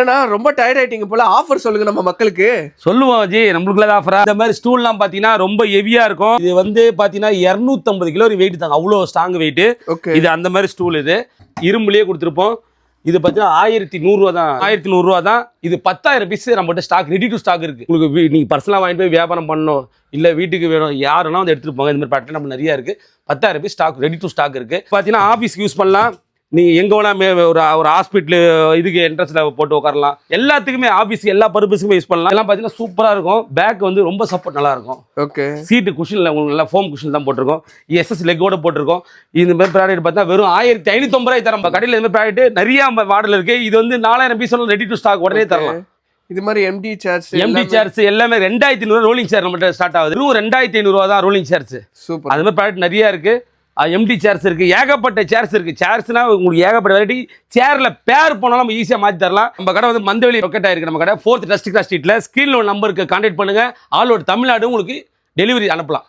ஏன்னா ரொம்ப டயர்ட் ஆயிட்டீங்க போல, ஆஃபர் சொல்லுங்க நம்ம மக்களுக்கு. சொல்லுவோம் ஜி, நம்மளுக்குள்ள ஆஃபரா. இந்த மாதிரி ஸ்டூல்லாம் பாத்தீங்கன்னா ரொம்ப ஹெவியா இருக்கும். இது வந்து பாத்தீங்கன்னா 250 கிலோ வெயிட் தாங்க, அவ்வளோ ஸ்ட்ராங் வெயிட். இது அந்த மாதிரி ஸ்டூல். இது இரும்புலயே கொடுத்துருப்போம். இது பார்த்தீங்கன்னா 1100 ரூபா தான். 1100 ரூபா தான். இது 10,000 பீஸ் நம்மகிட்ட ஸ்டாக், ரெடி டு ஸ்டாக் இருக்கு. உங்களுக்கு நீங்க பர்சனலாக வாங்கிட்டு போய் வியாபாரம் பண்ணணும், இல்லை வீட்டுக்கு வேணும், யாருன்னா வந்து எடுத்துட்டு போங்க. இந்த மாதிரி பேட்டர்ன் நம்ம நிறைய இருக்கு. 10,000 piece stock, ready to stock இருக்கு. பார்த்தீங்கன்னா ஆஃபீஸ்க்கு யூஸ் பண்ணலாம். நீங்கள் எங்கே வேணால் ஒரு ஹாஸ்பிட்டலு இதுக்கு என்ட்ரன்ஸில் போட்டு உட்காரலாம். எல்லாத்துக்குமே ஆஃபீஸ்க்கு எல்லா பர்பஸுக்குமே யூஸ் பண்ணலாம். எல்லாம் பார்த்தீங்கன்னா சூப்பராக இருக்கும். பேக் வந்து ரொம்ப சப்போர்ட் நல்லா இருக்கும். ஓகே. சீட்டு குஷனில் உங்களுக்கு நல்லா ஃபோம் குஷன் தான் போட்டிருக்கோம். எஸ்எஸ் லெக்கோட போட்டிருக்கோம். இந்த மாதிரி ப்ராடக்ட் பார்த்தா வெறும் 1550 ரூபாய் தரோம். நம்ம கடையில் இந்த மாதிரி ப்ராடக்ட் நிறைய மாடல் இருக்கு. இது வந்து 4000 பீஸ் ரெடி டு ஸ்டாக், உடனே தரலாம். இது மாதிரி எம்டி சேர்ஸ் எல்லாமே 2500 ரோலிங் சேர் நம்மகிட்ட ஸ்டார்ட் ஆகுது. 2500 ரூபா தான் ரோலிங் சேர்ஸ். சூப்பர். அது மாதிரி ப்ராடக்ட் நிறைய இருக்கு. எம்டி சேர்ஸ் இருக்கு, ஏகப்பட்ட சேர்ஸ் இருக்கு. சேர்ஸ்னா உங்களுக்கு ஏகப்பட்ட வெரைட்டி. சேர்ல பேர் போனாலும் நம்ம ஈஸியாக மாற்றி தரலாம். நம்ம கடை வந்து மந்தவெளி ரொக்கெட் ஆயிருக்கு. நம்ம கடை 4th டஸ்டிகா ஸ்ட்ரீட்ல. ஸ்கிரீன்ல ஒரு நம்பருக்கு கான்டாக்ட் பண்ணுங்க. ஆல் ஓவர் தமிழ்நாடு உங்களுக்கு டெலிவரி அனுப்பலாம்.